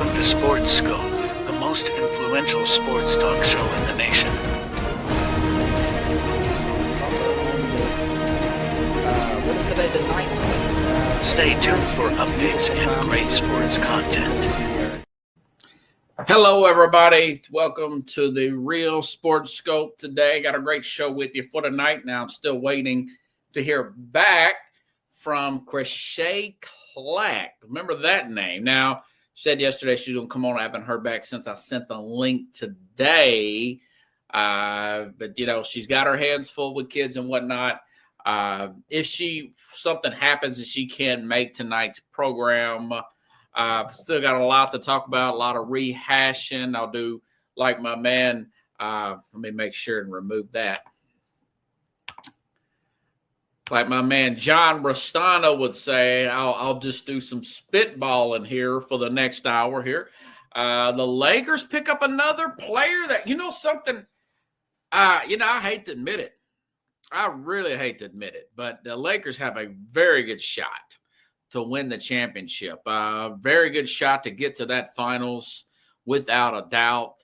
Welcome to Sports Scope, the most influential sports talk show in the nation. Stay tuned for updates and great sports content. Hello, everybody. Welcome to the Real Sports Scope today. Got a great show with you for tonight. Now, I'm still waiting to hear back from Chrisshay Clack. Remember that name. Now, she said yesterday she's going to come on. I haven't heard back since I sent the link today. But, you know, she's got her hands full with kids and whatnot. If something happens and she can't make tonight's program, still got a lot to talk about, a lot of rehashing. I'll do like my man. Let me make sure and remove that. Like my man John Rostano would say, I'll just do some spitballing here for the next hour here. The Lakers pick up another player that, something, I hate to admit it. I really hate to admit it, but the Lakers have a very good shot to win the championship. Very good shot to get to that finals without a doubt.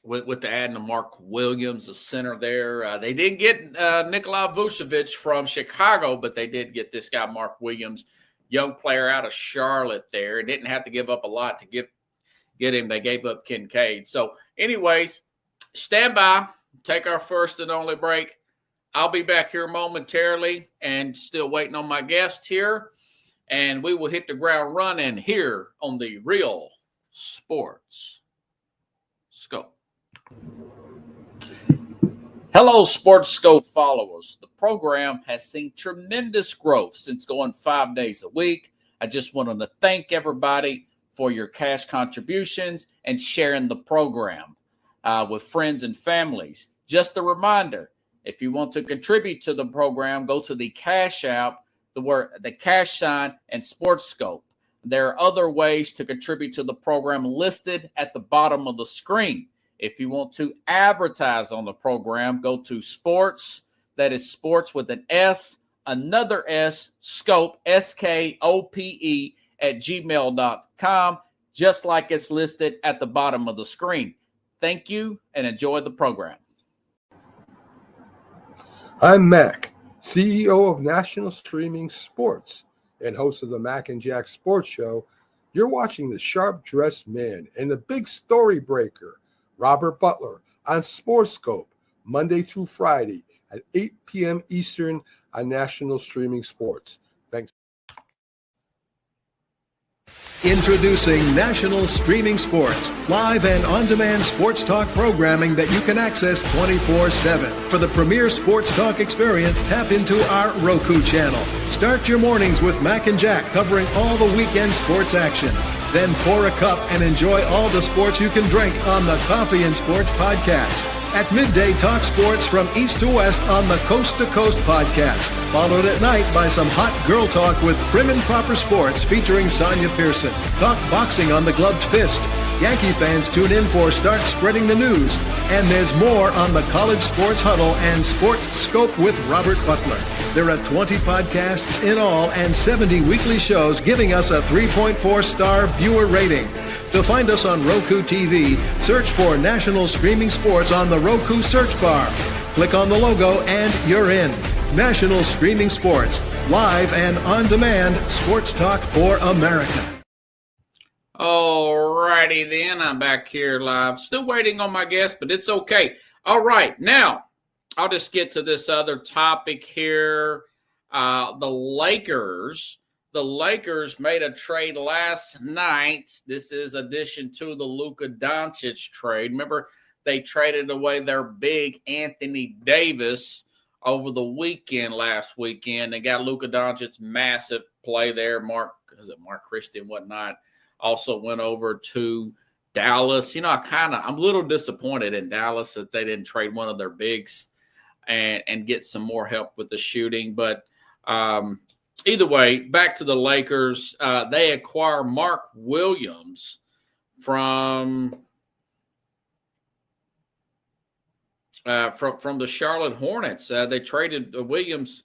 With the adding of Mark Williams, the center there. They didn't get Nikola Vucevic from Chicago, but they did get this guy, Mark Williams, young player out of Charlotte there. Didn't have to give up a lot to get him. They gave up Kincaid. So anyways, stand by. Take our first and only break. I'll be back here momentarily and still waiting on my guest here. And we will hit the ground running here on the Real Sports Scope. Hello, Sports Scope followers. The program has seen tremendous growth since going 5 days a week. I just wanted to thank everybody for your cash contributions and sharing the program with friends and families. Just a reminder, if you want to contribute to the program, go to the Cash App, the cash sign, and Sports Scope. There are other ways to contribute to the program listed at the bottom of the screen. If you want to advertise on the program, go to sports, that is sports with an S, another S, scope, SKOPE, at gmail.com, just like it's listed at the bottom of the screen. Thank you and enjoy the program. I'm Mac, CEO of National Streaming Sports and host of the Mac and Jack Sports Show. You're watching the sharp-dressed man and the big story breaker, Robert Butler, on Sports Scope, Monday through Friday at 8 p.m. Eastern on National Streaming Sports. Thanks. Introducing National Streaming Sports, live and on-demand sports talk programming that you can access 24/7. For the premier sports talk experience, tap into our Roku channel. Start your mornings with Mac and Jack covering all the weekend sports action. Then pour a cup and enjoy all the sports you can drink on the Coffee and Sports podcast. At midday, talk sports from east to west on the Coast to Coast podcast. Followed at night by some hot girl talk with Prim and Proper Sports featuring Sonia Pearson. Talk boxing on the Gloved Fist. Yankee fans tune in for Start Spreading the News. And there's more on the College Sports Huddle and Sports Scope with Robert Butler. There are 20 podcasts in all and 70 weekly shows giving us a 3.4-star viewer rating. To find us on Roku TV, search for National Streaming Sports on the Roku search bar. Click on the logo and you're in. National Streaming Sports, live and on-demand sports talk for America. All righty then, I'm back here live. Still waiting on my guest, but it's okay. All right, now I'll just get to this other topic here. The Lakers made a trade last night. This is addition to the Luka Doncic trade. Remember, they traded away their big Anthony Davis over the weekend last weekend. They got Luka Doncic's massive play there. Mark Christie and whatnot also went over to Dallas. I'm a little disappointed in Dallas that they didn't trade one of their bigs and get some more help with the shooting. But either way, back to the Lakers. They acquire Mark Williams from the Charlotte Hornets. They traded Williams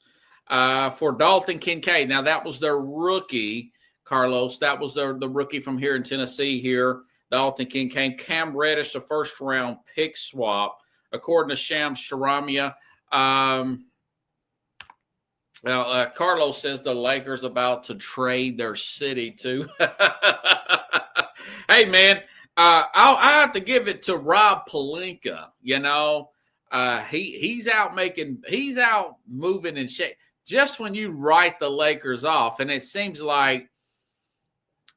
for Dalton Kincaid. Now, that was their rookie Carlos. That was the rookie from here in Tennessee here. The Alton King came. Cam Reddish, a first-round pick swap, according to Shams Sharamia. Carlos says the Lakers about to trade their city too. Hey, man, I have to give it to Rob Pelinka. You know, he's out moving and shake. Just when you write the Lakers off, and it seems like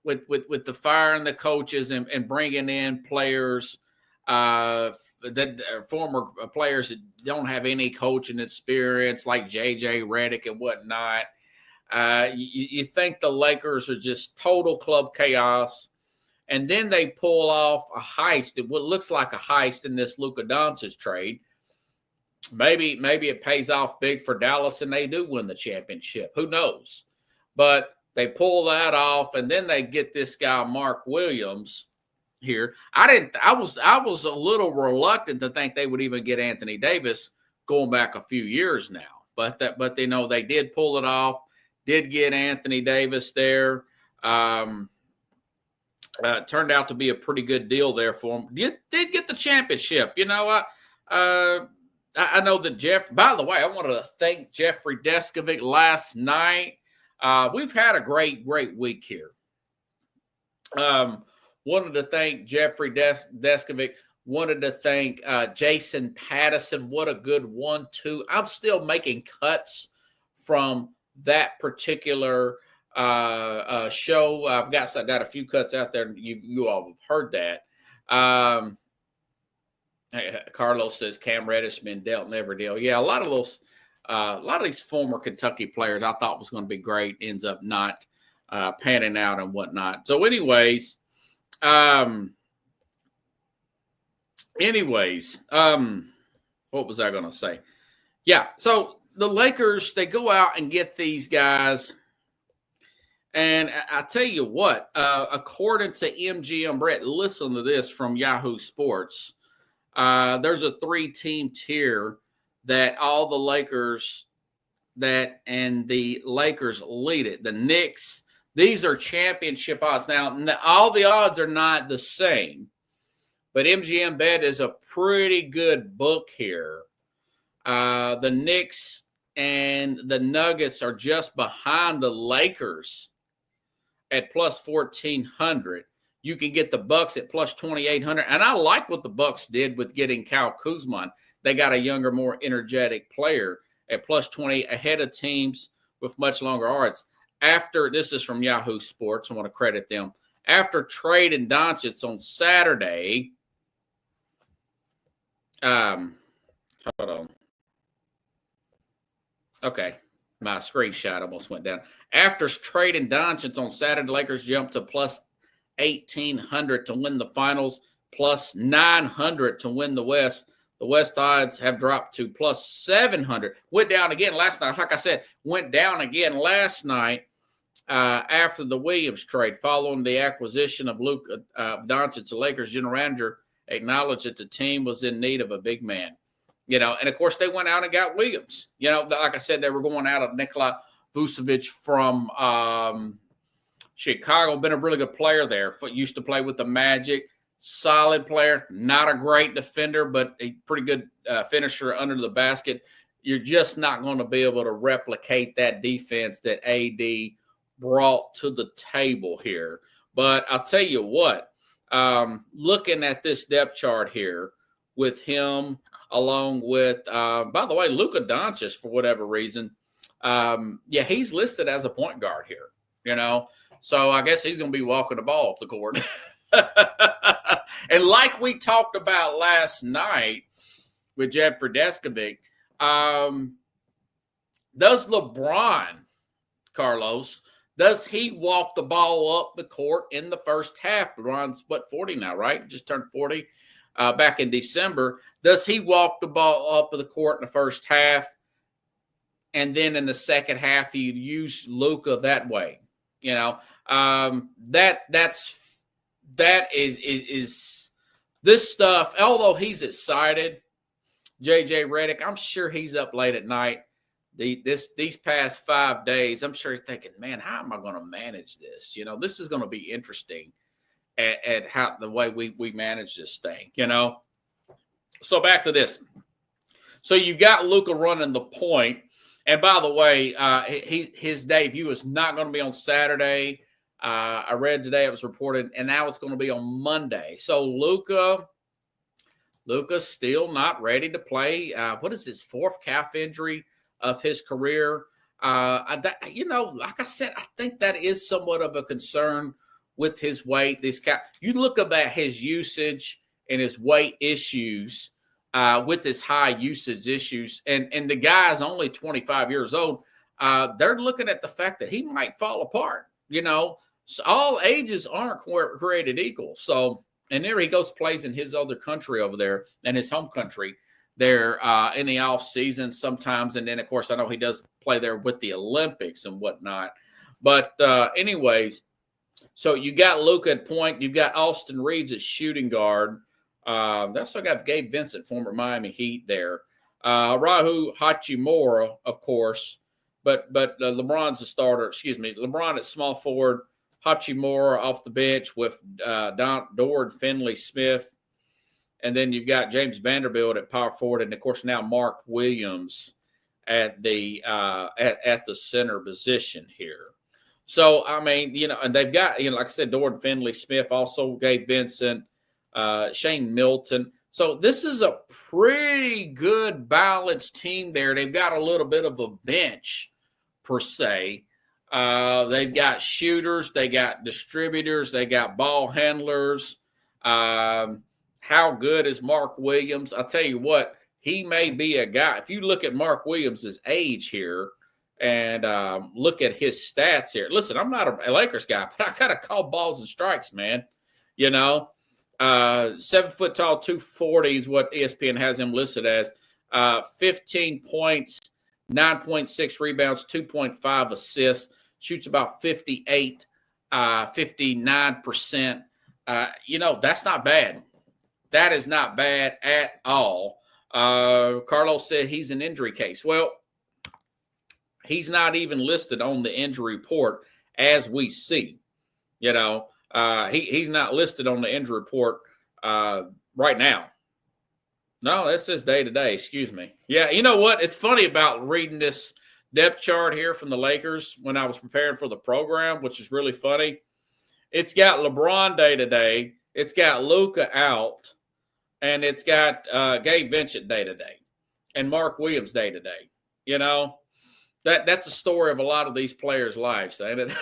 with the firing the coaches and bringing in players that former players that don't have any coaching experience, like J.J. Redick and whatnot, you think the Lakers are just total club chaos, and then they pull off a heist. What looks like a heist in this Luka Doncic trade. Maybe it pays off big for Dallas and they do win the championship. Who knows? But they pull that off, and then they get this guy Mark Williams here. I was a little reluctant to think they would even get Anthony Davis going back a few years now. But they know they did pull it off. Did get Anthony Davis there. Turned out to be a pretty good deal there for him. Did get the championship. You know, I know that Jeff. By the way, I wanted to thank Jeffrey Deskovic last night. We've had a great week here. Wanted to thank Jeffrey Deskovic. Wanted to thank Jason Patterson. What a good 1-2. I'm still making cuts from that particular show. I've got a few cuts out there. You all have heard that. Carlos says Cam Reddish been dealt never deal. Yeah, a lot of these former Kentucky players I thought was going to be great ends up not panning out and whatnot. So, anyways, what was I going to say? Yeah, so the Lakers, they go out and get these guys. And I tell you what, according to MGM Brett, listen to this from Yahoo Sports. There's a 3-team tier that all the Lakers and the Lakers lead it. The Knicks, these are championship odds. Now, all the odds are not the same, but MGM Bet is a pretty good book here. The Knicks and the Nuggets are just behind the Lakers at plus 1,400. You can get the Bucks at plus 2,800. And I like what the Bucks did with getting Kyle Kuzma. They got a younger, more energetic player at plus 20 ahead of teams with much longer odds. This is from Yahoo Sports. I want to credit them. After trading Doncic on Saturday, hold on. Okay, my screenshot almost went down. After trading Doncic on Saturday, Lakers jumped to plus 1,800 to win the finals, plus 900 to win the West. The West odds have dropped to plus 700. Went down again last night. Like I said, went down again last night after the Williams trade, following the acquisition of Luka Doncic. The Lakers general manager acknowledged that the team was in need of a big man. You know, and of course they went out and got Williams. You know, like I said, they were going out of Nikola Vucevic from Chicago. Been a really good player there. Used to play with the Magic. Solid player. Not a great defender, but a pretty good finisher under the basket. You're just not going to be able to replicate that defense that AD brought to the table here. But I'll tell you what, looking at this depth chart here with him, along with, by the way, Luka Doncic, for whatever reason, he's listed as a point guard here, you know. So I guess he's going to be walking the ball off the court. And like we talked about last night with Jeffrey Deskovic, does LeBron, Carlos, does he walk the ball up the court in the first half? LeBron's, 40 now, right? Just turned 40 back in December. Does he walk the ball up the court in the first half? And then in the second half, he use Luka that way. You know, that is this stuff. Although he's excited, JJ Redick, I'm sure he's up late at night these past 5 days, I'm sure he's thinking, man, how am I going to manage this? This is going to be interesting at how the way we manage this thing, So back to this. So you got Luka running the point. And by the way, his debut is not going to be on Saturday. I read today it was reported, and now it's going to be on Monday. So Luka's still not ready to play. What is his 4th calf injury of his career? Like I said, I think that is somewhat of a concern with his weight. You look at his usage and his weight issues. With his high usage issues, and the guy's only 25 years old, they're looking at the fact that he might fall apart. So all ages aren't created equal. So, and there he goes, plays in his other country over there, in his home country there in the off season sometimes, and then of course I know he does play there with the Olympics and whatnot. But anyways, so you got Luka at point, you've got Austin Reeves at shooting guard. They also got Gabe Vincent, former Miami Heat there. Rahu Hachimura, of course, but LeBron's the starter. LeBron at small forward, Hachimura off the bench with Dorian Finney-Smith, and then you've got James Vanderbilt at power forward, and of course now Mark Williams at the center position here. So I mean, and they've got like I said, Dorian Finney-Smith, also Gabe Vincent. Shane Milton. So this is a pretty good balanced team there. They've got a little bit of a bench per se. They've got shooters, they got distributors, they got ball handlers. How good is Mark Williams? I'll tell you what, he may be a guy. If you look at Mark Williams' age here and look at his stats here. Listen, I'm not a Lakers guy, but I got to call balls and strikes, man. 7 foot tall, 240 is what ESPN has him listed as. 15 points, 9.6 rebounds, 2.5 assists, shoots about 59%. That's not bad. That is not bad at all. Carlos said he's an injury case. Well, he's not even listed on the injury report as we see, He's not listed on the injury report right now. No, that says day-to-day. Excuse me. Yeah, you know what? It's funny about reading this depth chart here from the Lakers when I was preparing for the program, which is really funny. It's got LeBron day-to-day. It's got Luka out. And it's got Gabe Vincent day-to-day. And Mark Williams day-to-day. That's a story of a lot of these players' lives, ain't it?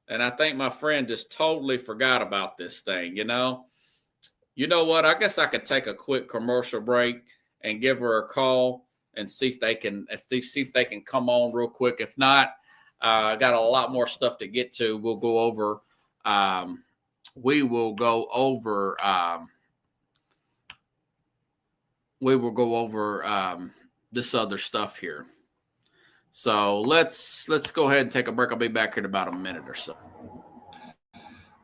And I think my friend just totally forgot about this thing, You know what? I guess I could take a quick commercial break and give her a call and see if they can come on real quick. If not, I got a lot more stuff to get to. We'll go over this other stuff here. So let's go ahead and take a break. I'll be back here in about a minute or so.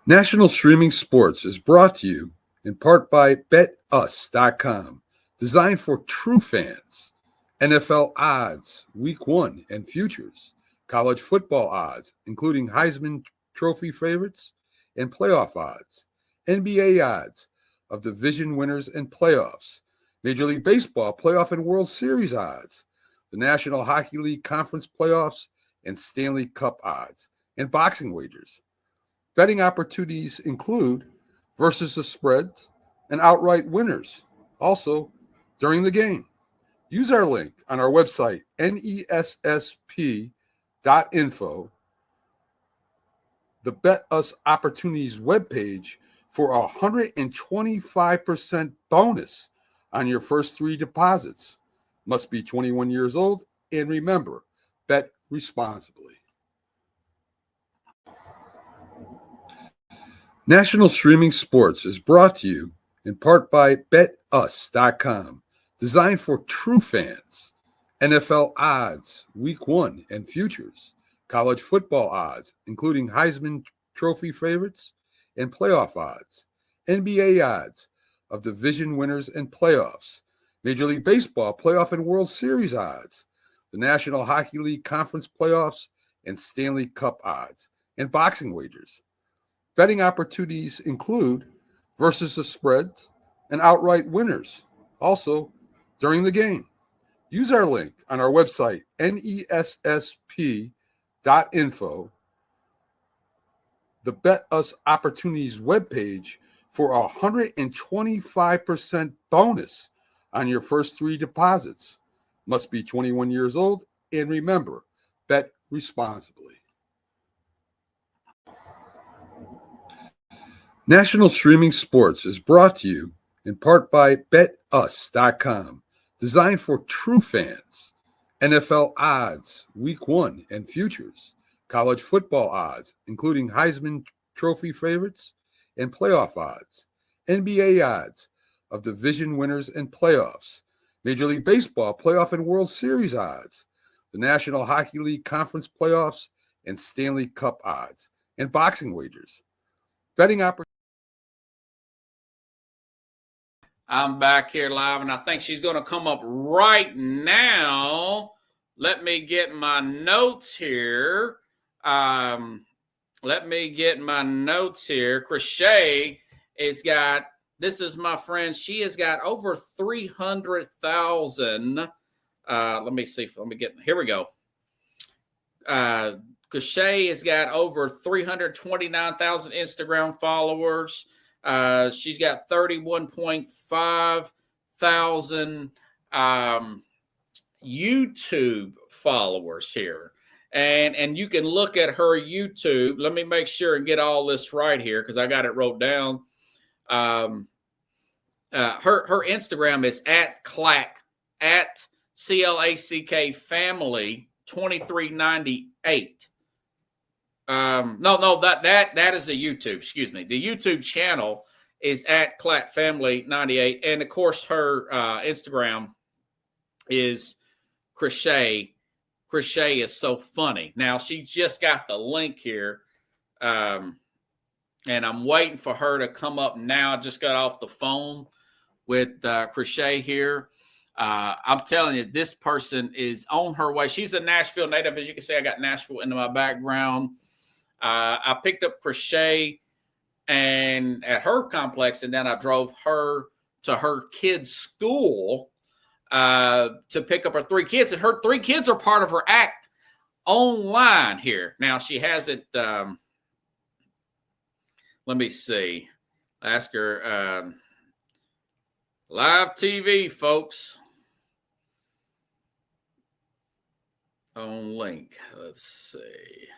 National Streaming Sports is brought to you in part by BetUs.com, designed for true fans. NFL odds, Week 1 and futures, college football odds, including Heisman Trophy favorites and playoff odds, NBA odds of division winners and playoffs, Major League Baseball playoff and World Series odds, the National Hockey League Conference playoffs and Stanley Cup odds, and boxing wagers. Betting opportunities include versus the spreads and outright winners, also during the game. Use our link on our website, nessp.info, the Bet Us Opportunities webpage, for a 125% bonus on your first 3 deposits. Must be 21 years old, and remember, bet responsibly. National Streaming Sports is brought to you in part by BetUs.com, designed for true fans. NFL odds, Week 1 and futures, college football odds, including Heisman Trophy favorites and playoff odds, NBA odds of division winners and playoffs, Major League Baseball playoff and World Series odds, the National Hockey League Conference playoffs and Stanley Cup odds, and boxing wagers. Betting opportunities include versus the spreads and outright winners, also during the game. Use our link on our website, nessp.info, the Bet Us Opportunities webpage, for a 125% bonus on your first 3 deposits. Must be 21 years old, and remember, bet responsibly. National Streaming Sports is brought to you in part by BetUs.com, designed for true fans. NFL odds, Week 1 and futures, college football odds, including Heisman Trophy favorites and playoff odds, NBA odds of division winners and playoffs, Major League Baseball playoff and World Series odds, the National Hockey League Conference playoffs and Stanley Cup odds, and boxing wagers. Betting opportunities. I'm back here live, and I think she's going to come up right now. Let me get my notes here. Chrisshay has got, this is my friend, she has got over 300,000. Let me see. Here we go. Chrisshay has got over 329,000 Instagram followers. She's got 31.5 thousand YouTube followers here. And you can look at her YouTube. Let me make sure and get all this right here because I got it wrote down. Her Instagram is at Clack, at CLACK family 2398. That is the YouTube. Excuse me. The YouTube channel is at Clack Family 98, and of course her Instagram is Chrisshay. Chrisshay is so funny. Now she just got the link here, and I'm waiting for her to come up now. I just got off the phone with Chrisshay here. I'm telling you, this person is on her way. She's a Nashville native. As you can see, I got Nashville into my background. I picked up Chrisshay and at her complex, and then I drove her to her kids' school to pick up her 3 kids. And her 3 kids are part of her act online here. Now, she has it. Let me see. Ask her. Live TV, folks. On link. Let's see.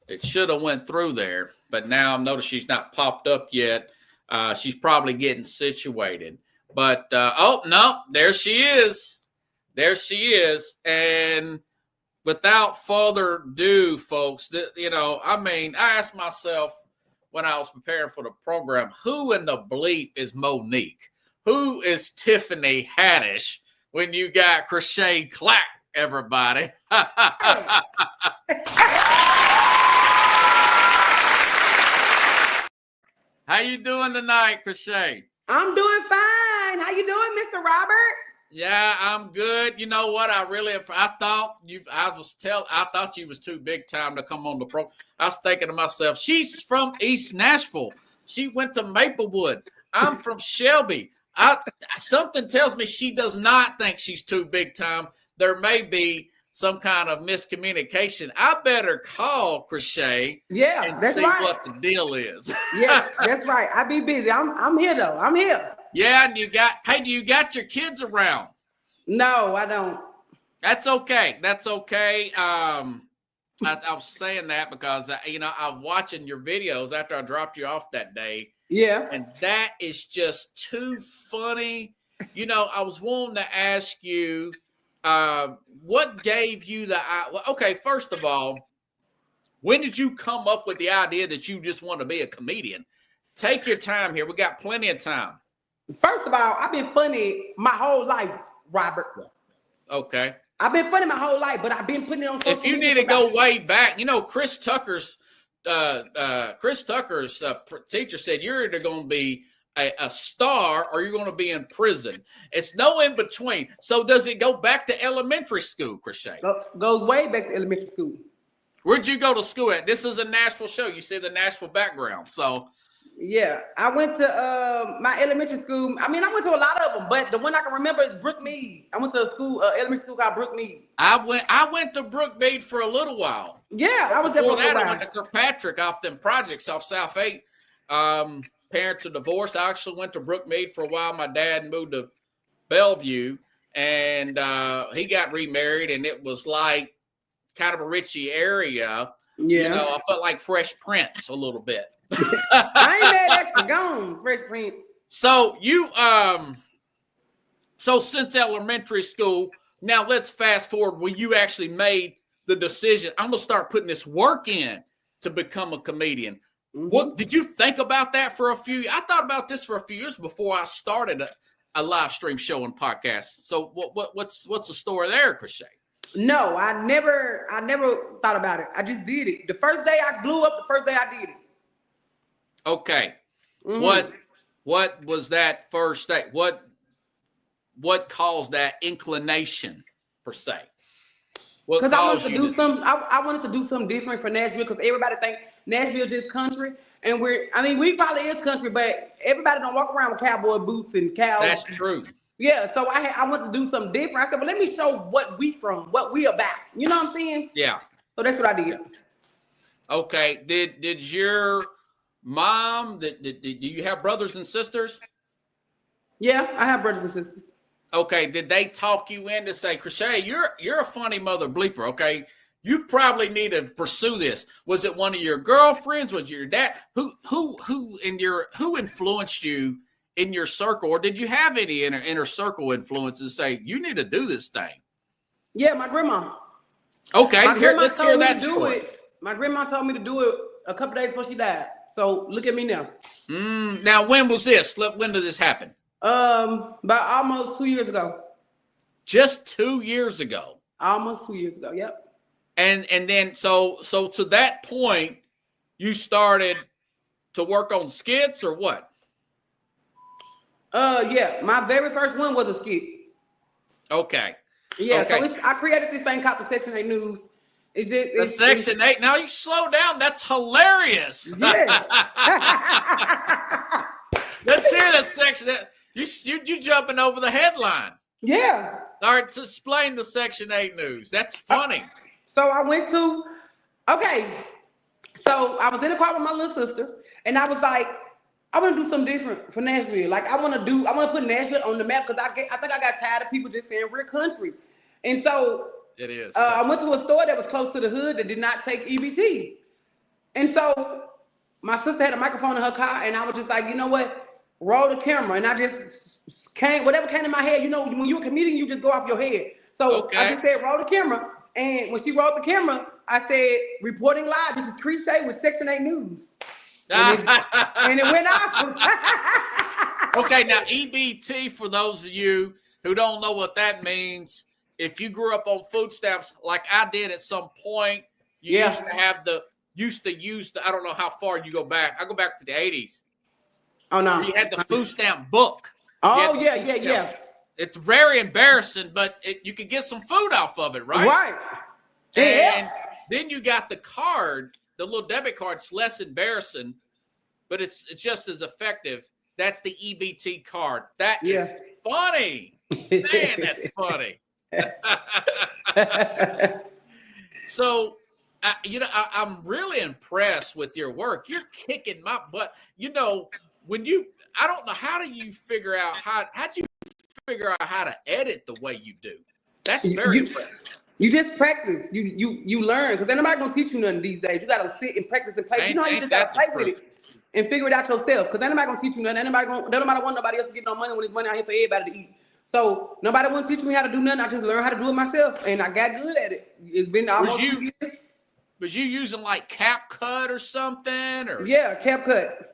It should have went through there, but now I've noticed she's not popped up yet. She's probably getting situated. But, oh, no, there she is. There she is. And without further ado, folks, I asked myself when I was preparing for the program, who in the bleep is Monique? Who is Tiffany Haddish when you got Chrisshay Clack, everybody? How you doing tonight, Chrisshay? I'm doing fine. How you doing, Mr. Robert? Yeah, I'm good. You know what? I thought you was too big time to come on the program. I was thinking to myself, she's from East Nashville. She went to Maplewood. I'm from Shelby. Something tells me she does not think she's too big time. There may be some kind of miscommunication. I better call Chrisshay and see what the deal is. Yeah, that's right. I be busy. I'm here though. I'm here. Yeah, and do you got your kids around? No, I don't. That's okay. That's okay. I was saying that because I'm watching your videos after I dropped you off that day. Yeah. And that is just too funny. I was wanting to ask you, what gave you okay, first of all, when did you come up with the idea that you just want to be a comedian? Take your time here. We got plenty of time. First of all, I've been funny my whole life, Robert. Okay. I've been funny my whole life, but I've been putting it on social media. If you need to go way back, Chris Tucker's teacher said you're either going to be a star or you're going to be in prison. It's no in between. So does it go back to elementary school, Chrisshay? Goes way back to elementary school. Where'd you go to school at? This is a Nashville show. You see the Nashville background. So yeah, I went to my elementary school. I mean, I went to a lot of them, but the one I can remember is Brookmead. I went to a school, elementary school called Brookmead. I went to Brookmead for a little while. Yeah, I was there Before for a that, while. I went to Kirkpatrick off them projects off South 8. Parents are divorced. I actually went to Brookmead for a while. My dad moved to Bellevue, and he got remarried, and it was like kind of a Richie area. Yeah. You know, I felt like Fresh Prince a little bit. I ain't mad extra gone, Fresh Prince. So you, so since elementary school, now let's fast forward when you actually made the decision. I'm going to start putting this work in to become a comedian. Mm-hmm. What did you think about that for a few? I thought about this for a few years before I started a live stream show and podcast. So what's the story there, Chrisshay? No, I never thought about it. I just did it. The first day I blew up, the first day I did it. Okay. Mm-hmm. What was that first day? What caused that inclination per se? Because I wanted to do something. I wanted to do something different for Nashville because everybody think Nashville just country, and we probably is country, but everybody don't walk around with cowboy boots and cows. That's true. Yeah, so I wanted to do something different. I said, well, let me show what we about. You know what I'm saying? Yeah. So that's what I did. Okay. Did your mom? Do you have brothers and sisters? Yeah, I have brothers and sisters. Okay, did they talk you in to say, Chrisshay, you're a funny mother bleeper, okay? You probably need to pursue this. Was it one of your girlfriends? Was it your dad? Who influenced you in your circle? Or did you have any inner circle influences say, you need to do this thing? Yeah, my grandma. Okay, let's hear that story. My grandma told me to do it a couple days before she died. So look at me now. Now, when was this? When did this happen? About almost 2 years ago. Just 2 years ago. Almost 2 years ago. Yep. And then so to that point, you started to work on skits or what? Yeah. My very first one was a skit. Okay. Yeah. Okay. So I created this thing called the Section 8 News. The Section 8. Now you slow down. That's hilarious. Yeah. Let's hear that Section 8. You jumping over the headline. Yeah. All right, to explain the Section 8 News. That's funny. So I went to, so I was in the car with my little sister, and I was like, I want to do something different for Nashville. Like I want to put Nashville on the map because I think I got tired of people just saying we're country. And so it is. I went to a store that was close to the hood that did not take EBT. And so my sister had a microphone in her car, and I was just like, you know what? Roll the camera. And I just whatever came in my head, you know, when you're a comedian, you just go off your head. So I just said, roll the camera. And when she rolled the camera, I said, reporting live, this is Chrisshay with Section 8 News. And it went off. Okay, now EBT, for those of you who don't know what that means, if you grew up on food stamps like I did at some point, you used to use the, I don't know how far you go back. I go back to the 80s. Oh, no. You had the food stamp book. Oh, yeah. It's very embarrassing, but you could get some food off of it, right? Right. And then you got the card, the little debit card. It's less embarrassing, but it's just as effective. That's the EBT card. That's funny. Man, that's funny. So, I'm really impressed with your work. You're kicking my butt. You know, I don't know, how do you figure out how to edit the way you do? That's very impressive. You just practice. You learn, because ain't nobody gonna teach you nothing these days. You gotta sit and practice and play. You know how you just gotta play with it and figure it out yourself. Because ain't nobody gonna teach you nothing. Don't nobody want nobody else to get no money when it's money out here for everybody to eat. So nobody want to teach me how to do nothing. I just learned how to do it myself, and I got good at it. It's been almost 2 years. Was you using like CapCut or something? Or yeah, CapCut.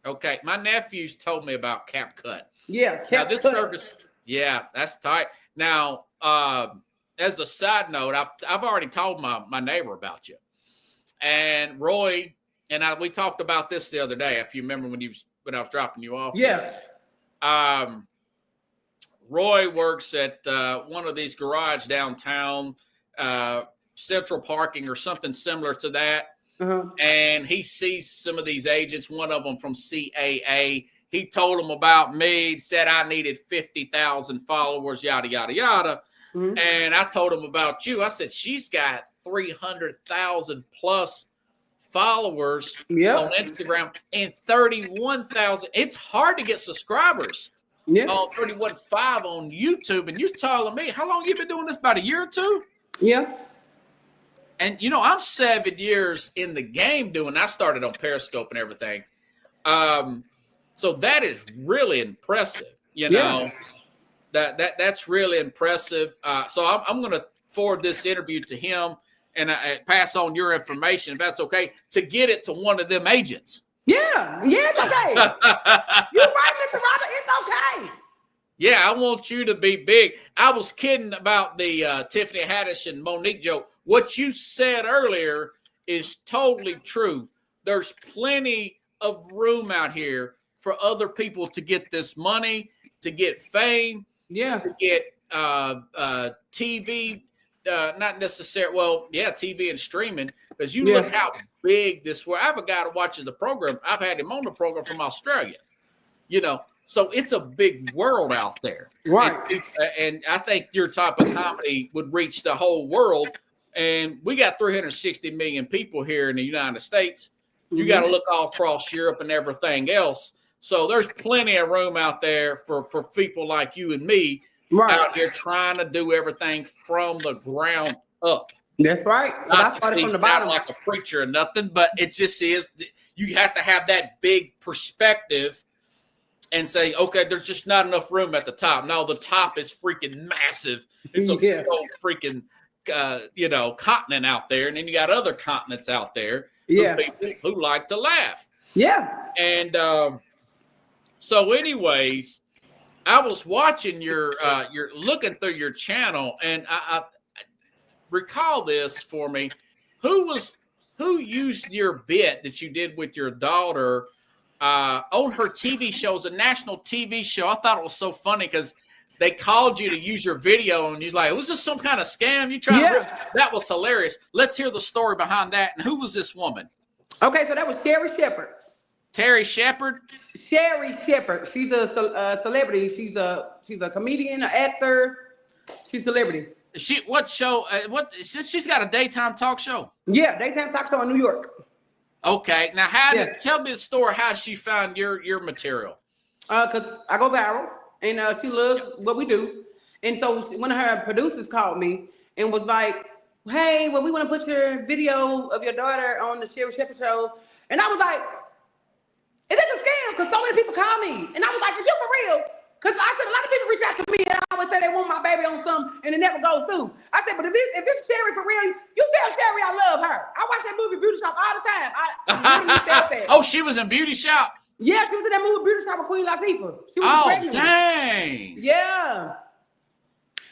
Okay, my nephews told me about CapCut. Yeah, CapCut. Now this service, yeah, that's tight. Now, as a side note, I've already told my neighbor about you, and Roy and we talked about this the other day. If you remember when he was when I was dropping you off. Yeah. Roy works at one of these garage downtown, Central Parking or something similar to that. And he sees some of these agents, one of them from CAA. He told them about me, said I needed 50,000 followers, yada, yada, yada. And I told him about you. I said, she's got 300,000 plus followers on Instagram and 31,000. It's hard to get subscribers on 31.5 on YouTube. And you're telling me, how long you been doing this? About a year or two? Yeah. And, I'm 7 years in the game doing, I started on Periscope and everything. So that is really impressive, That's really impressive. So I'm going to forward this interview to him and I pass on your information, if that's okay, to get it to one of them agents. Yeah, it's okay. You're right, Mr. Robert. It's okay. Yeah, I want you to be big. I was kidding about the Tiffany Haddish and Monique joke. What you said earlier is totally true. There's plenty of room out here for other people to get this money, to get fame, to get TV, not necessarily, TV and streaming, because you look how big this world. I have a guy that watches the program. I've had him on the program from Australia, so it's a big world out there. Right. And I think your type of comedy would reach the whole world. And we got 360 million people here in the United States. You got to look all across Europe and everything else. So there's plenty of room out there for people like you and me out here trying to do everything from the ground up. That's right. Not from the bottom, like a preacher or nothing, but it just is. You have to have that big perspective and say, okay, there's just not enough room at the top. No, the top is freaking massive. It's a whole freaking continent out there, and then you got other continents out there who like to laugh. Yeah. And so anyways, I was watching you're looking through your channel, and I recall this for me. Who used your bit that you did with your daughter on her TV show? It was a national TV show. I thought it was so funny because they called you to use your video, and you're like, was this some kind of scam? You trying to that was hilarious. Let's hear the story behind that. And who was this woman? Okay, so that was Sherry Shepherd. Terry Shepherd? Sherry Shepherd. She's a celebrity. She's a comedian, an actor. She's a celebrity. What show? She's got a daytime talk show. Yeah, daytime talk show in New York. Okay, now tell me the story. How she found your material? Because I go viral, and she loves what we do. And so one of her producers called me and was like, "Hey, well, we want to put your video of your daughter on the Sherry Shepherd show." And I was like, "Is this a scam?" Because so many people call me, and I was like, "Are you for real?" Because I said a lot of people reach out to me, and I always say they want my baby on something, and it never goes through. I said, but if it's Sherry for real, you tell Sherry I love her. I watch that movie Beauty Shop all the time. I literally said that. Oh, she was in Beauty Shop? Yeah, she was in that movie Beauty Shop with Queen Latifah. She was pregnant. Dang. Yeah.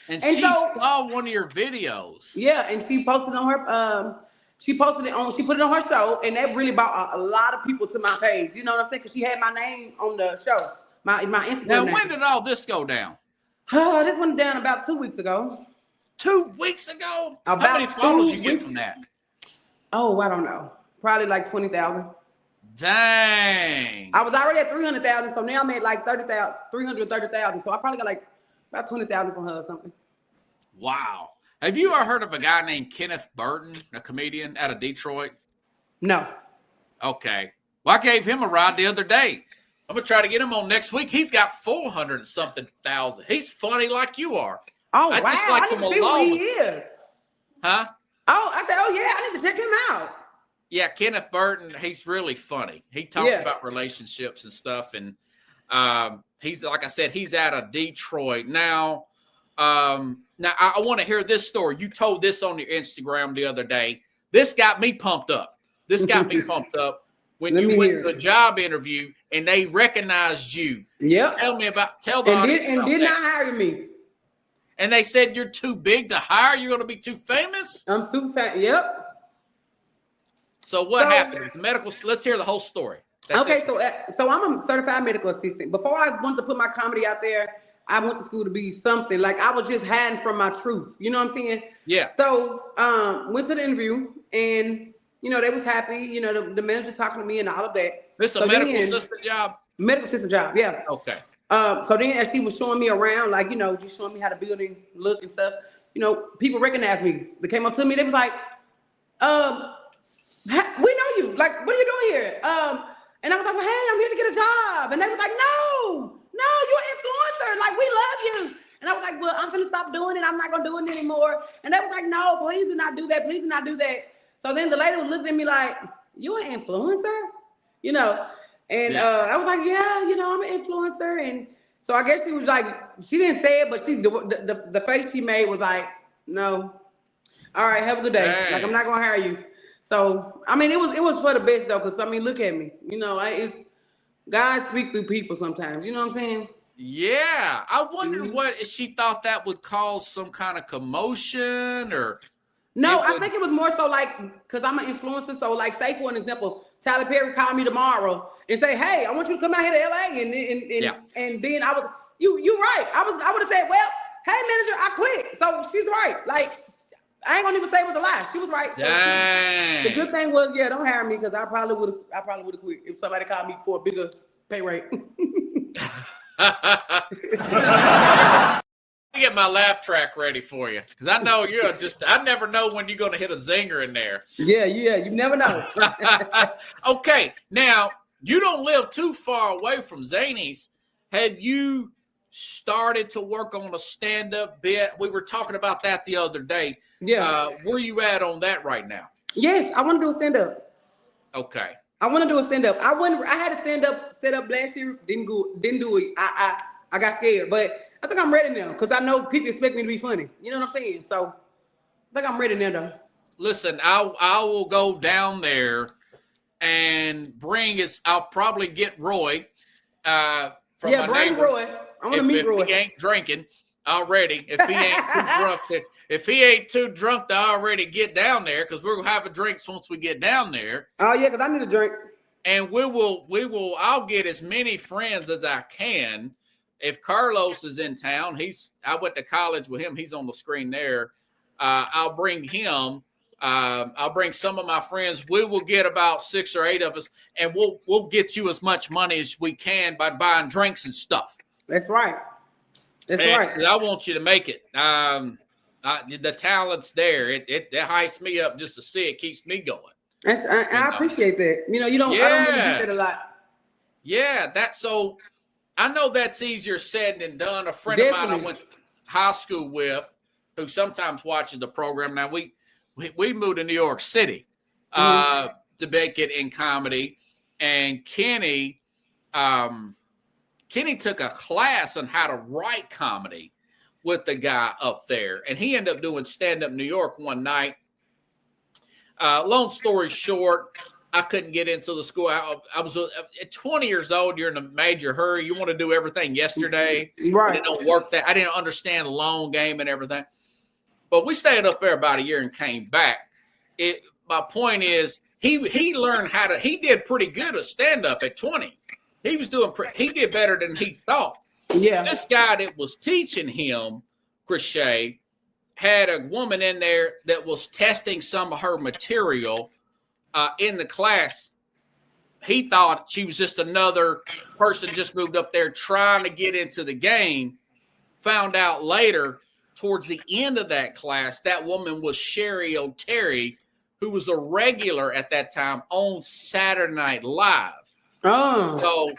And she saw one of your videos. Yeah, and she posted on her, she put it on her show, and that really brought a lot of people to my page. You know what I'm saying? Because she had my name on the show. My Instagram. Now, when did all this go down? This went down about 2 weeks ago. 2 weeks ago? How many followers you get from that? Oh, I don't know. Probably like 20,000. Dang. I was already at 300,000, so now I'm at like 330,000. So I probably got like about 20,000 from her or something. Wow. Have you ever heard of a guy named Kenneth Burton, a comedian out of Detroit? No. Okay. Well, I gave him a ride the other day. I'm going to try to get him on next week. He's got 400 and something thousand. He's funny like you are. Oh, I just like him alone. He is. Huh? Oh, I said, oh, yeah, I need to check him out. Yeah, Kenneth Burton, he's really funny. He talks about relationships and stuff. And he's, like I said, he's out of Detroit. Now I want to hear this story. You told this on your Instagram the other day. This got me pumped up. When you went to a job interview and they recognized you. Yeah. Tell the audience and did not hire me. And they said you're too big to hire. You're going to be too famous. I'm too fat. Yep. So what happened? Let's hear the whole story. Okay, so I'm a certified medical assistant. Before I wanted to put my comedy out there, I went to school to be something. Like I was just hiding from my truth. You know what I'm saying? Yeah. So went to the interview and they was happy. The manager talking to me and all of that. This is a medical assistant job? Medical assistant job, yeah. Okay. So then as she was showing me around, like, just showing me how the building look and stuff, people recognized me. They came up to me, they was like, we know you. Like, what are you doing here? And I was like, well, hey, I'm here to get a job. And they was like, no, you're an influencer. Like, we love you. And I was like, well, I'm going to stop doing it. I'm not going to do it anymore. And they was like, no, please do not do that. Please do not do that. So then the lady was looking at me like, you an influencer? And I was like, yeah, I'm an influencer. And so I guess she was like, she didn't say it, but the face she made was like, no. All right, have a good day. Dang. Like, I'm not going to hire you. So, I mean, it was for the best, though, because, I mean, look at me. It's God speak through people sometimes. You know what I'm saying? Yeah. I wonder what if she thought that would cause some kind of commotion or... No, I think it was more so like, because I'm an influencer. So, like, say, for an example, Tyler Perry called me tomorrow and say, hey, I want you to come out here to LA. And then I was, you're right. I would have said, well, hey, manager, I quit. So she's right. Like, I ain't gonna even say it was a lie. She was right. So the good thing was, don't hire me because I probably would have quit if somebody called me for a bigger pay rate. Let me get my laugh track ready for you because I know I never know when you're going to hit a zinger in there. Yeah, you never know. Okay, now you don't live too far away from Zany's. Have you started to work on a stand-up bit? We were talking about that the other day. Yeah. Where you at on that right now? Yes, I want to do a stand-up. Okay. I want to do a stand-up. I had a stand-up set up last year. Didn't do it. I got scared, but I think I'm ready now because I know people expect me to be funny. You know what I'm saying? So I think I'm ready now, though. Listen, I will go down there and I'll probably get Roy from my bring neighbor. Roy. I want to meet Roy. If he ain't drinking already, if he ain't too drunk, if he ain't too drunk to already get down there, because we're gonna have drinks once we get down there. Oh yeah, because I need a drink. And I'll get as many friends as I can. If Carlos is in town, I went to college with him. He's on the screen there. I'll bring him. I'll bring some of my friends. We will get about 6 or 8 of us, and we'll get you as much money as we can by buying drinks and stuff. That's right. That's right. I want you to make it. The talent's there. It hypes me up just to see it. Keeps me going. I appreciate that. I don't really get that a lot. Yeah, I know that's easier said than done. A friend of mine I went to high school with, who sometimes watches the program. Now we moved to New York City to make it in comedy, and Kenny took a class on how to write comedy with the guy up there, and he ended up doing stand-up New York one night. Long story short, I couldn't get into the school. I was at 20 years old. You're in a major hurry. You want to do everything yesterday. Right. It don't work that. I didn't understand the loan game and everything. But we stayed up there about a year and came back. My point is, he learned he did pretty good at stand-up at 20. He did better than he thought. Yeah. This guy that was teaching him, Chrisshay, had a woman in there that was testing some of her material in the class. He thought she was just another person just moved up there trying to get into the game. Found out later, towards the end of that class, that woman was Sherry O'Terry, who was a regular at that time on Saturday Night Live. Oh. So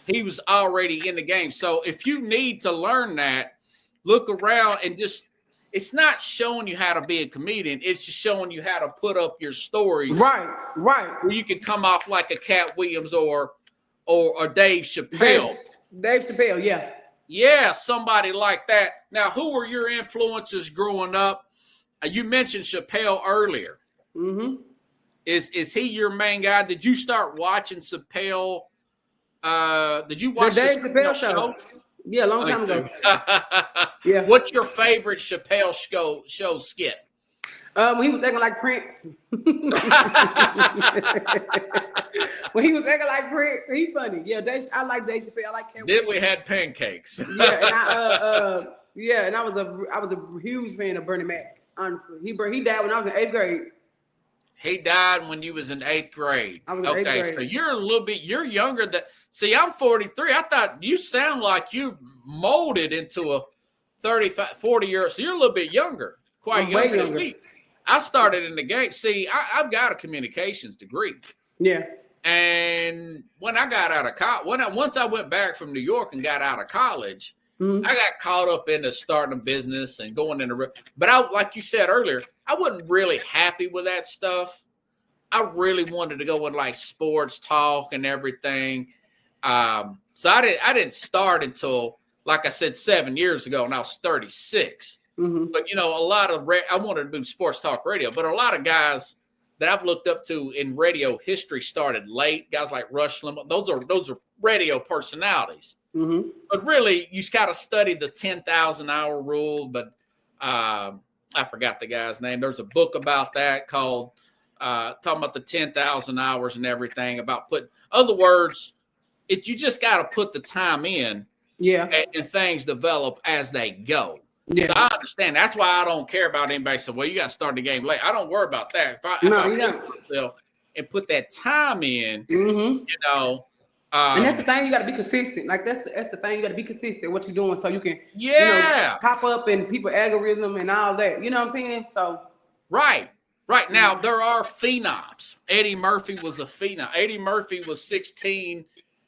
he was already in the game. So if you need to learn that, look around and it's not showing you how to be a comedian. It's just showing you how to put up your stories. Right. Where you can come off like a Cat Williams or Dave Chappelle. Dave Chappelle, yeah. Yeah, somebody like that. Now, who were your influences growing up? You mentioned Chappelle earlier. Mm-hmm. Is he your main guy? Did you start watching Chappelle? Did you watch the Dave Chappelle show? Yeah, a long time ago. Yeah. What's your favorite Chappelle show skit? He was acting like Prince. when he was acting like Prince, he funny. Yeah, I like Dave Chappelle. I like Kevin. Then we had pancakes. And I was a huge fan of Bernie Mac. Honestly, he died when I was in 8th grade. He died when you was in 8th grade. I was in 8th grade. So you're younger than. See, I'm 43. I thought you sound like you molded into a 35, 40 year. So you're a little bit younger, quite younger than me. I started in the game. See, I've got a communications degree. Yeah. And when I got out of college, once I went back from New York and got out of college, I got caught up into starting a business and going into. But like you said earlier, I wasn't really happy with that stuff. I really wanted to go with like sports talk and everything. So I didn't start until, like I said, 7 years ago, and I was 36. But a lot of I wanted to do sports talk radio, but a lot of guys that I've looked up to in radio history started late. Guys like Rush Limbaugh, those are radio personalities. But really, you got to study the 10,000 hour rule. But I forgot the guy's name. There's a book about that called talking about the 10,000 hours and everything about other words, you just got to put the time in. Yeah. And things develop as they go. Yeah. So I understand. That's why I don't care about anybody saying, well, you got to start the game late. I don't worry about that. If I and put that time in, and that's the thing, you got to be consistent. Like that's the thing, you got to be consistent what you're doing so you can pop up in people algorithm and all that. You know what I'm saying? So right now there are phenoms. Eddie Murphy was a phenom. Eddie Murphy was 16,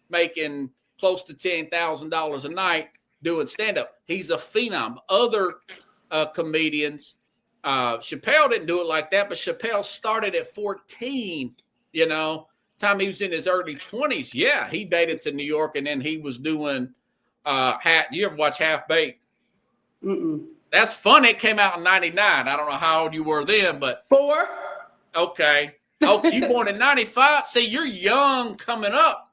making close to $10,000 a night doing stand-up. He's a phenom. Other comedians, Chappelle didn't do it like that, but Chappelle started at 14, time he was in his early 20s. Yeah, he made it to New York, and then he was doing you ever watch Half Baked? That's funny. It came out in 99. I don't know how old you were then, but 4. Okay. Oh, you born in 95? See, you're young coming up.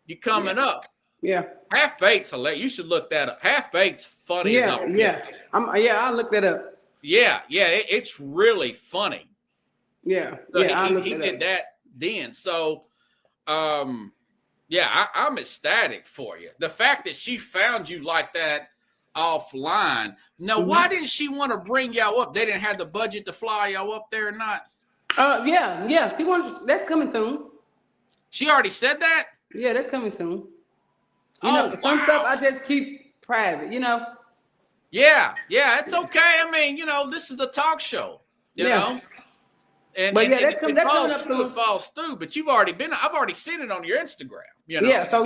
You coming up. Yeah. Half Baked's hilarious. You should look that up. Half Baked's funny. Yeah. I'll look that up. Yeah. It's really funny. Yeah. So he did that then. So, I'm ecstatic for you. The fact that she found you like that offline. Now, why didn't she want to bring y'all up? They didn't have the budget to fly y'all up there or not? Yeah. She wants. That's coming soon. She already said that? Yeah, that's coming soon. Some stuff I just keep private, Yeah, it's okay. I mean, this is the talk show, you know. That's coming up soon. It falls through, but I've already seen it on your Instagram, Yeah, so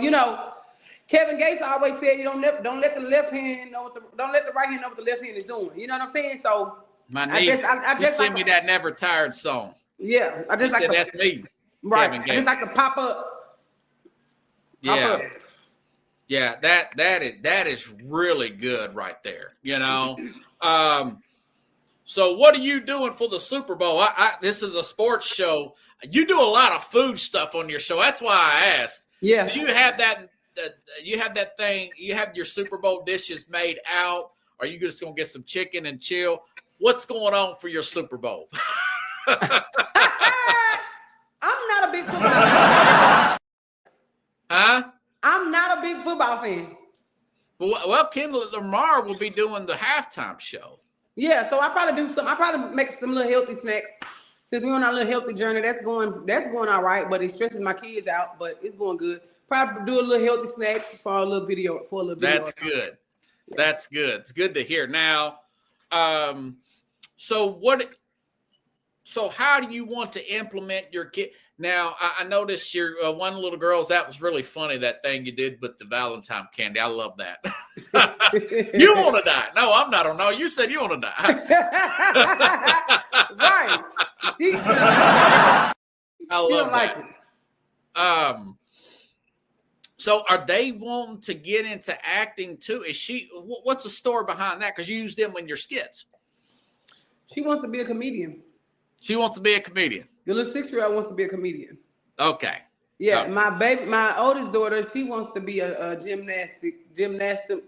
Kevin Gates always said you don't let the left hand know don't let the right hand know what the left hand is doing. You know what I'm saying? So my niece, I just sent me that Never Tired song. Yeah, I just said that's me. Right, Kevin I Gates. just like to pop up. Yeah, that is really good right there. So what are you doing for the Super Bowl? This is a sports show. You do a lot of food stuff on your show. That's why I asked. Yeah. Do you have that? You have that thing? You have your Super Bowl dishes made out? Or are you just gonna get some chicken and chill? What's going on for your Super Bowl? I'm not a big football fan. Huh? I'm not a big football fan. Well, Kendall Lamar will be doing the halftime show. Yeah, so I probably make some little healthy snacks. Since we're on our little healthy journey, that's going all right, but it stresses my kids out, but it's going good. Probably do a little healthy snack for a little video. That's good. Yeah. That's good. It's good to hear. Now, so how do you want to implement your kid? Now, I noticed your one little girls, that was really funny, that thing you did with the Valentine candy. I love that. You want to die. No, I'm not. No, you said you want to die. Right. I love that. So are they wanting to get into acting too? What's the story behind that? Because you use them in your skits. She wants to be a comedian. She wants to be a comedian. The little 6-year-old wants to be a comedian. Okay. Yeah, my oldest daughter, she wants to be a gymnastic.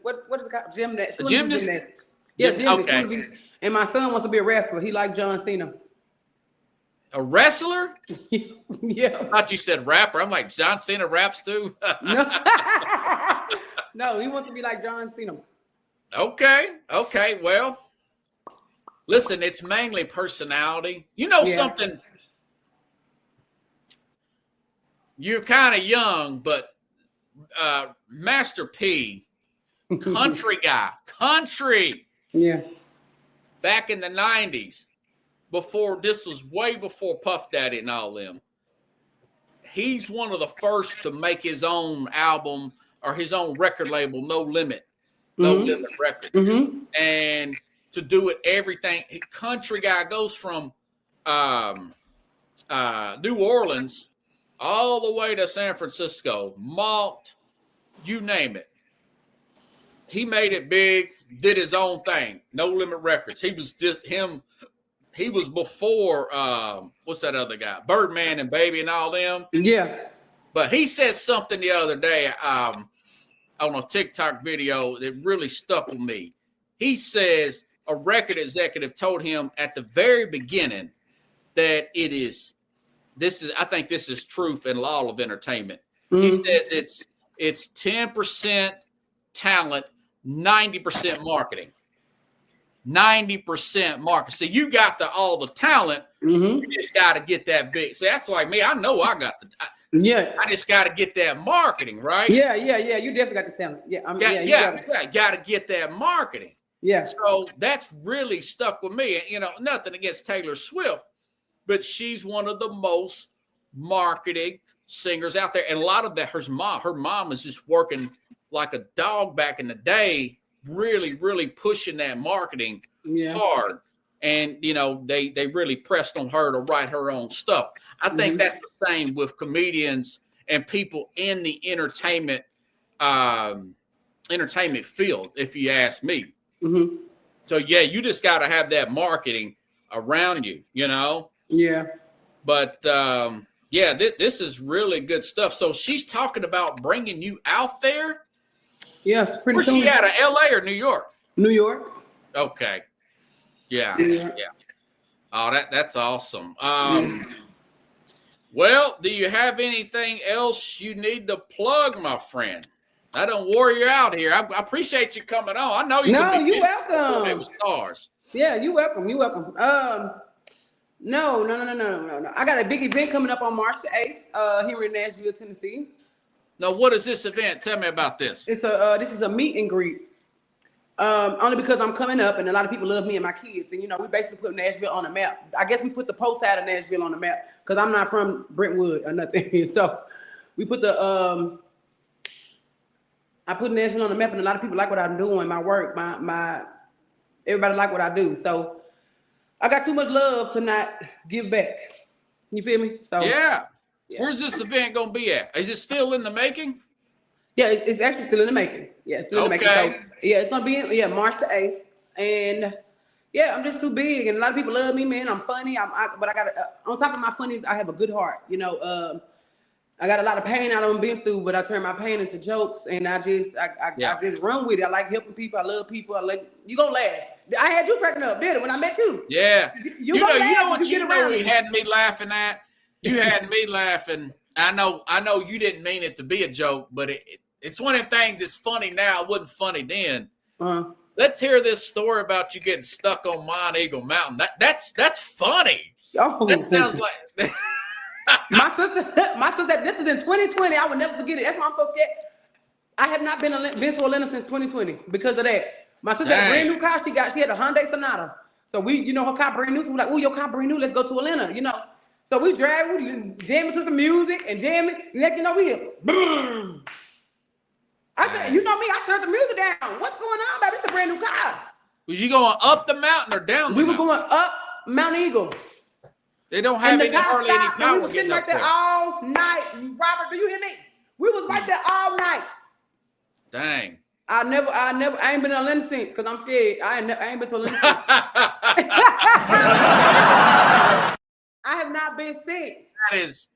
What is it called? Gymnast. Gymnast. Yeah, gymnast. Okay. And my son wants to be a wrestler. He like John Cena. A wrestler? Yeah. I thought you said rapper. I'm like, John Cena raps too? No. No, he wants to be like John Cena. Okay. Well, listen, it's mainly personality. You know something? You're kind of young, but Master P, country guy, Yeah. back in the 90s, this was way before Puff Daddy and all them. He's one of the first to make his own album or his own record label, No Limit Records. Mm-hmm. And to do it everything, country guy goes from New Orleans all the way to San Francisco, Malt, you name it. He made it big, did his own thing, No Limit Records. He was just him. He was before, what's that other guy? Birdman and Baby and all them. Yeah. But he said something the other day on a TikTok video that really stuck with me. He says a record executive told him at the very beginning that I think this is truth and law of entertainment. Mm-hmm. He says it's 10% talent, 90% marketing. 90% market. So you got all the talent. Mm-hmm. You just got to get that big. See, that's like me. I know I got I just got to get that marketing, right? Yeah. You definitely got the talent. Yeah. Got to get that marketing. Yeah. So that's really stuck with me. And, nothing against Taylor Swift, but she's one of the most marketing singers out there. And a lot of that, her mom was just working like a dog back in the day, really, really pushing that marketing hard. And, they really pressed on her to write her own stuff. I think that's the same with comedians and people in the entertainment field, if you ask me. Mm-hmm. So, you just got to have that marketing around you, Yeah. But, this is really good stuff. So she's talking about bringing you out there. Yes, pretty Where's soon. she out of LA or New York? New York. Okay. Yeah. Oh, that's awesome. Well, do you have anything else you need to plug, my friend? I don't wore you out here. I appreciate you coming on. I know you. No, you're welcome. With stars. Yeah, you're welcome. You're welcome. No. I got a big event coming up on March the 8th here in Nashville, Tennessee. Now, what is this event? Tell me about this. This is a meet and greet. Only because I'm coming up and a lot of people love me and my kids. And, we basically put Nashville on the map. I guess we put the post side of Nashville on the map because I'm not from Brentwood or nothing. So we put I put Nashville on the map and a lot of people like what I'm doing, my work, everybody like what I do. So I got too much love to not give back. You feel me? So yeah. Where's this event going to be at? Is it still in the making? Yeah, it's actually still in the making. Yeah, it's still in the making. So, it's going to be March the 8th. And, I'm just too big. And a lot of people love me, man. I'm funny. But I got on top of my funny, I have a good heart. I got a lot of pain I done been through, but I turn my pain into jokes. And I just run with it. I like helping people. I love people. You going to laugh. I had you cracking up, didn't it, when I met you? Yeah. You know what we had me laughing at? You had me laughing. I know you didn't mean it to be a joke, but it's one of the things that's funny now. It wasn't funny then. Uh-huh. Let's hear this story about you getting stuck on Mount Eagle Mountain. That's funny. Oh, that sounds like my sister. This is in 2020. I would never forget it. That's why I'm so scared. I have not been to Atlanta since 2020 because of that. My sister had a brand new car. She had a Hyundai Sonata. So her car brand new. So we're like, oh, your car brand new. Let's go to Atlanta. So we jamming to some music and jamming. Next we hear, boom. I said, you know me, I turned the music down. What's going on, baby? It's a brand new car. Was you going up the mountain or down the mountain? We were going up Mount Eagle. They don't have hardly any power. We were sitting right there all night. Robert, do you hear me? We was right there all night. Dang. I ain't been to Atlanta since because I'm scared. I ain't been to Atlanta since. I have not been sick. That is,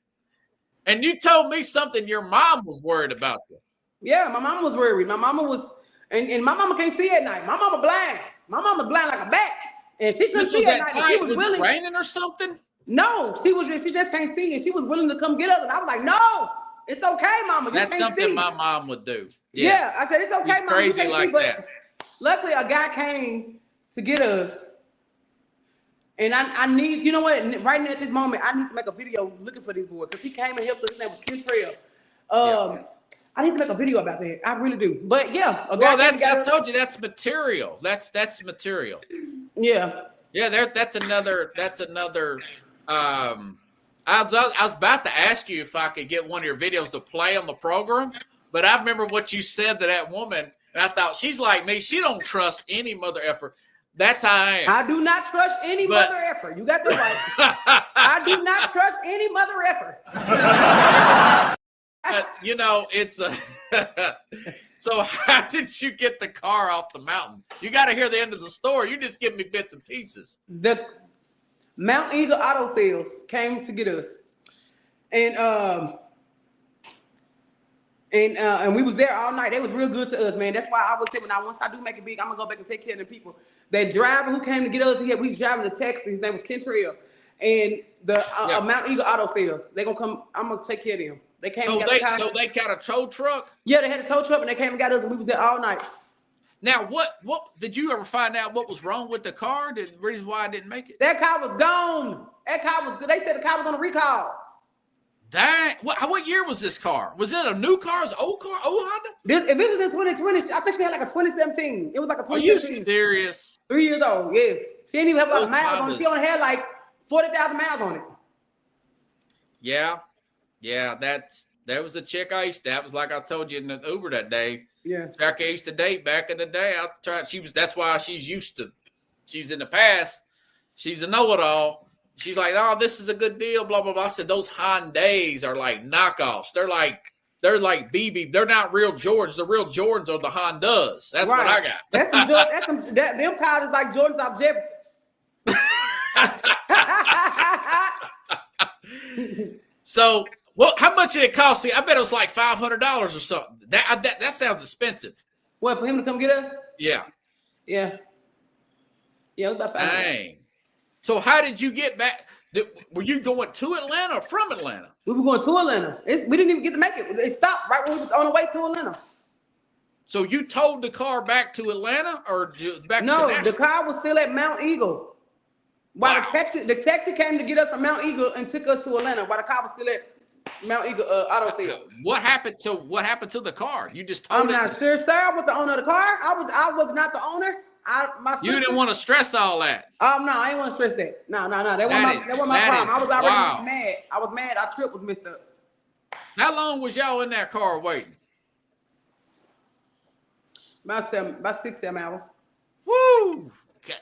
and you told me something your mom was worried about you. Yeah, my mama was worried. My mama was, and my mama can't see at night. My mama blind. My mama blind like a bat. And she couldn't see at night. She was it raining or something? No, she just can't see, and she was willing to come get us. And I was like, no, it's okay, Mama. You That's can't something see. my mom would do. Yes. Yeah, I said, it's okay, She's Mama. crazy You can't like see. But that. luckily, a guy came to get us. And I need, you know what? Right now at this moment, I need to make a video looking for these boys because he came and helped us. His name was Chrisshay. I need to make a video about that. I really do. But yeah, I told you that's material. That's material. Yeah. Yeah, that's another. I was about to ask you if I could get one of your videos to play on the program, but I remember what you said to that woman, and I thought she's like me. She don't trust any mother effer. That's how I am. I do not trust any mother effer. You got that right. I do not trust any mother effer. You know, it's a. So how did you get the car off the mountain? You got to hear the end of the story. You just give me bits and pieces. The Mount Eagle Auto Sales came to get us, and we was there all night. They was real good to us, man. That's why I was saying, once I do make it big, I'm gonna go back and take care of the people. That driver who came to get us here, we was driving to Texas. His name was Kentrell, and the Mount Eagle Auto Sales. They gonna come. I'm gonna take care of them. They came. So they got a tow truck. Yeah, they had a tow truck, and they came and got us, and we was there all night. Now, what did you ever find out what was wrong with the car? The reason why I didn't make it? That car was gone. That car was. They said the car was on a recall. Dang! What year was this car? Was it a new car? Was it old car? Old Honda? If it was in 2020, I think she had like a 2017. It was like a 2017. Are you serious? 3 years old. Yes. She didn't even have a lot of Those miles on it. She only had like 40,000 miles on it. Yeah. There was a chick I used to. That was like I told you in the Uber that day. Yeah. Chick I used to date back in the day. I tried. That's why she's used to. She's in the past. She's a know-it-all. She's like, oh, this is a good deal, blah, blah, blah. I said, those Hyundais are like knockoffs. They're like BB. They're not real Jordans. The real Jordans are the Hondas. That's right. What I got. Them cars is like Jordans off Jefferson. So, well, how much did it cost? See, I bet it was like $500 or something. That sounds expensive. What, for him to come get us? Yeah. Yeah. Yeah, it was about $500. Dang. So how did you get back? Were you going to Atlanta or from Atlanta? We were going to Atlanta. We didn't even get to make it. It stopped right when we was on the way to Atlanta. So you towed the car back to Atlanta or back to No, the car was still at Mount Eagle. While the taxi came to get us from Mount Eagle and took us to Atlanta, while the car was still at Mount Eagle Auto Sales. What happened to the car? You just told I'm not sure, sir. I was the owner of the car. I was not the owner. You didn't want to stress all that. No, I didn't want to stress that. No. That wasn't my problem. I was already mad. I was mad. Our trip was messed up. How long was y'all in that car waiting? About 6, 7 hours. Woo!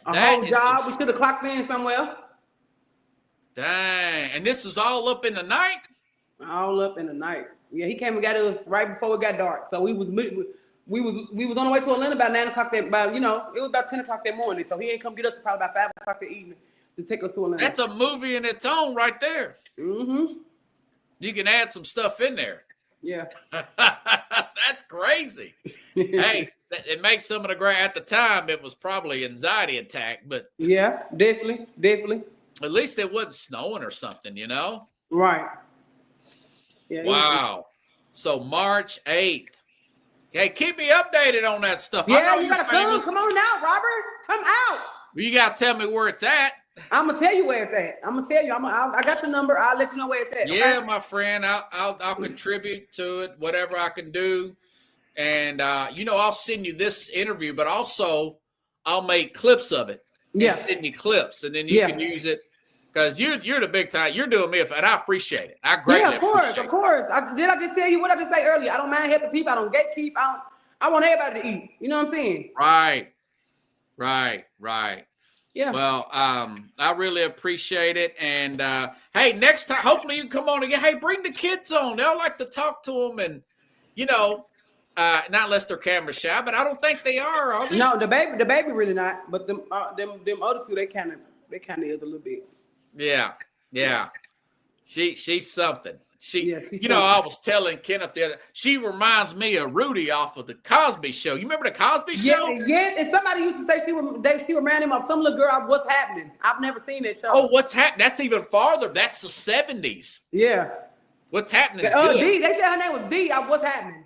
A whole job. We should have clocked in somewhere. Dang. And this is all up in the night? All up in the night. Yeah, he came and got us right before it got dark. So we was on the way to Atlanta about 9 o'clock it was about 10 o'clock that morning. So he ain't come get us probably about 5 o'clock that evening to take us to Atlanta. That's a movie in its own right there. Mm-hmm. You can add some stuff in there. Yeah. That's crazy. Hey, it makes some of the great, at the time, it was probably anxiety attack, but. Yeah, definitely. At least it wasn't snowing or something, you know? Right. Yeah. Wow. So March 8th. Hey, keep me updated on that stuff. Yeah, I know you gotta come on out, Robert. Come out. You gotta tell me where it's at. I'm gonna tell you where it's at. I'm gonna tell you. I got the number. I'll let you know where it's at. Yeah, okay? My friend. I'll contribute to it, whatever I can do. And I'll send you this interview, but also I'll make clips of it. Yeah. Send you clips, and then you can use it. Because you're the big time. You're doing me, and I appreciate it. I greatly appreciate it. Of course. Did I just tell you what I just say earlier? I don't mind helping people. I don't gatekeep. I want everybody to eat. You know what I'm saying? Right. Yeah. Well, I really appreciate it. And hey, next time, hopefully you can come on again. Hey, bring the kids on. They'll like to talk to them, and not unless they're camera shy, but I don't think they are they? No, the baby really not. But them other two, they kind of is a little bit. Yeah. She's something. I was telling Kenneth that she reminds me of Rudy off of the Cosby Show. You remember the Cosby Show? Yeah. And somebody used to say she reminded him of some little girl. What's happening? I've never seen that show. Oh, what's happening? That's even farther. That's the 70s. Yeah. What's happening? D. They said her name was D. What's happening?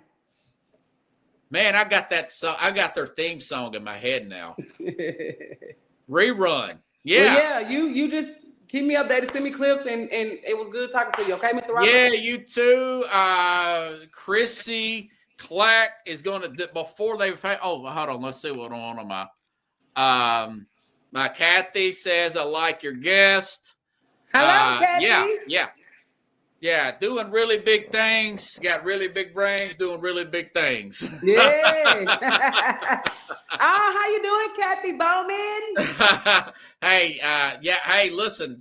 Man, I got that song. I got their theme song in my head now. Rerun. Yeah. Well, yeah. You just keep me updated. Send me clips, and it was good talking to you. Okay, Mr. Robert? Yeah, you too. Chrissy Clack is going to before they. Oh, hold on. Let's see what's on my. My Kathy says I like your guest. Hello, Kathy. Yeah. Doing really big things. Got really big brains. Doing really big things. Yeah. How you doing, Kathy Bowman? Hey, Hey, listen,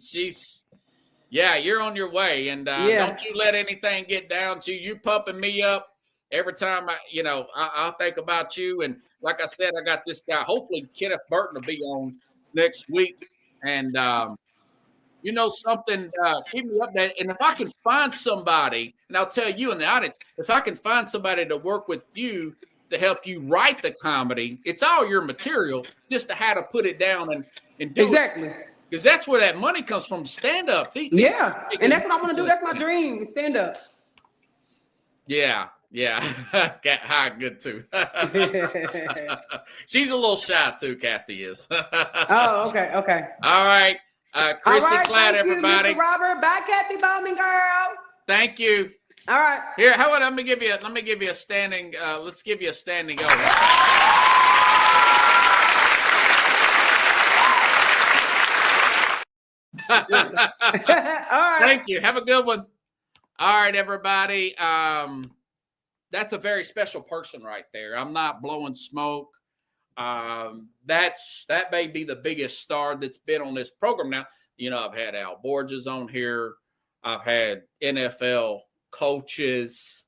you're on your way, and don't you let anything get down to you. Pumping me up every time I think about you. And like I said, I got this guy. Hopefully, Kenneth Burton will be on next week, and something. Keep me updated. And if I can find somebody, and I'll tell you in the audience, if I can find somebody to work with you to help you write the comedy, it's all your material, just to how to put it down and do exactly. Because that's where that money comes from, stand up. Yeah, and that's what I want to do. That's my dream, stand up. Yeah. Hi, good too. She's a little shy too, Kathy is. Oh, okay. All right. Chrissy Clack, everybody. Mr. Robert. Bye, Kathy Bowman, girl. Thank you. All right. Here, how about let me give you a standing. Let's give you a standing ovation. All right. Thank you. Have a good one. All right, everybody. That's a very special person right there. I'm not blowing smoke. That may be the biggest star that's been on this program. Now, I've had Al Borges on here. I've had NFL coaches,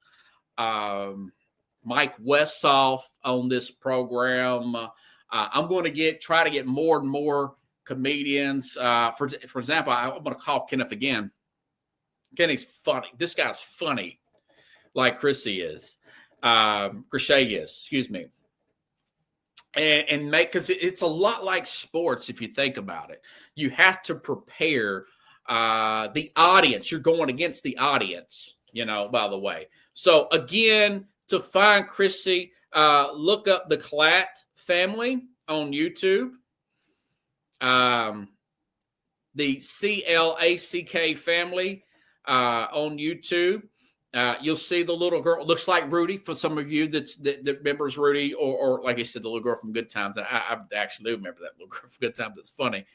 Mike Westhoff on this program. I'm going to try to get more and more comedians. For example, I'm going to call Kenneth again. Kenny's funny. This guy's funny, like Chrissy is. Chrisshay is. Excuse me. And because it's a lot like sports if you think about it. You have to prepare the audience. You're going against the audience, by the way. So again, to find Chrissy, look up the Clack family on YouTube. The CLACK family on YouTube. You'll see the little girl. Looks like Rudy for some of you that remembers Rudy, or like I said, the little girl from Good Times. I actually do remember that little girl from Good Times. It's funny.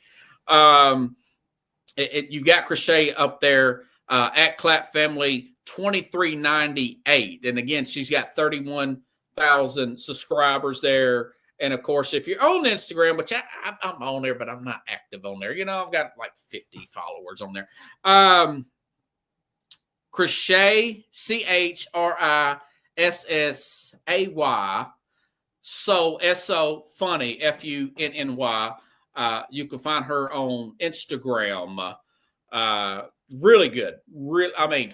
You've got Chrisshay up there at Clack Family 2398, and again, she's got 31,000 subscribers there. And of course, if you're on Instagram, which I'm on there, but I'm not active on there. I've got like 50 followers on there. Chrisshay, CHRISSAY, so S-O, funny, FUNNY. You can find her on Instagram. Really good.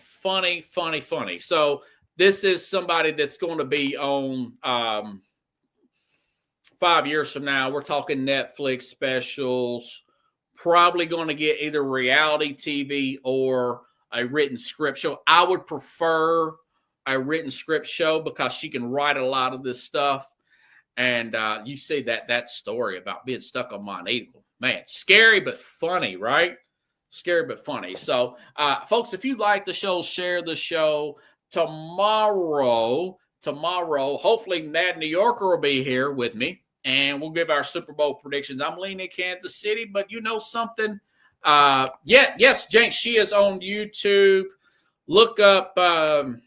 Funny. So this is somebody that's going to be on 5 years from now. We're talking Netflix specials, probably going to get either reality TV or a written script show. I would prefer a written script show because she can write a lot of this stuff. And you see that story about being stuck on Mount Eagle. Man, scary but funny, right? Scary but funny. So, folks, if you like the show, share the show. Tomorrow, hopefully Mad New Yorker will be here with me, and we'll give our Super Bowl predictions. I'm leaning Kansas City, but you know something? Yes, Jane, she is on YouTube. Look up the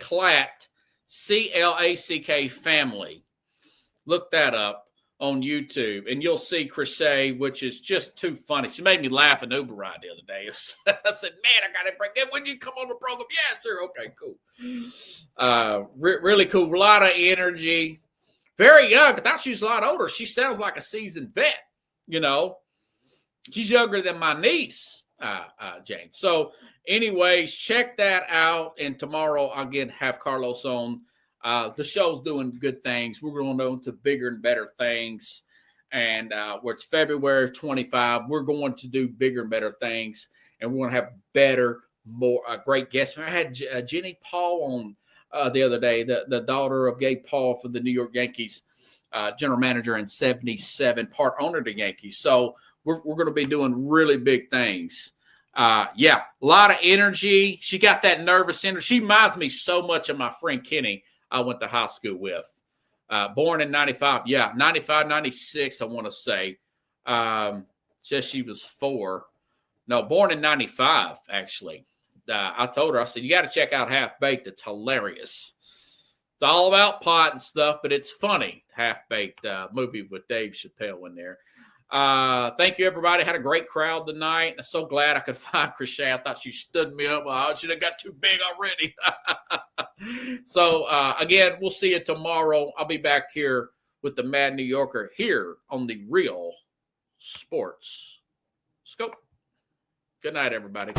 Clack, CLACK family. Look that up on YouTube, and you'll see Chrisshay, which is just too funny. She made me laugh in Uber ride the other day. I said, "Man, I got to break it. When you come on the program?" Yeah, sure. Okay, cool. Really cool. A lot of energy. Very young. I thought she was a lot older. She sounds like a seasoned vet, She's younger than my niece, Jane. So anyways, check that out. And tomorrow, again, have Carlos on. The show's doing good things. We're going to go into bigger and better things. And where it's February 25, we're going to do bigger and better things. And we're going to have better, more great guests. I had Jenny Paul on the other day, the daughter of Gabe Paul for the New York Yankees, general manager in 77, part owner of the Yankees. So we're going to be doing really big things. Yeah, a lot of energy. She got that nervous energy. She reminds me so much of my friend Kenny I went to high school with. Born in 95. Yeah, 95, 96, I want to say. Says she was 4. No, born in 95, actually. I told her, I said, you got to check out Half Baked. It's hilarious. It's all about pot and stuff, but it's funny. Half Baked movie with Dave Chappelle in there. Thank you, everybody. Had a great crowd tonight. I'm so glad I could find Chrisshay. I thought she stood me up. I should have got too big already. So, again, we'll see you tomorrow. I'll be back here with the Mad New Yorker here on the Real Sports Scope. Good night, everybody.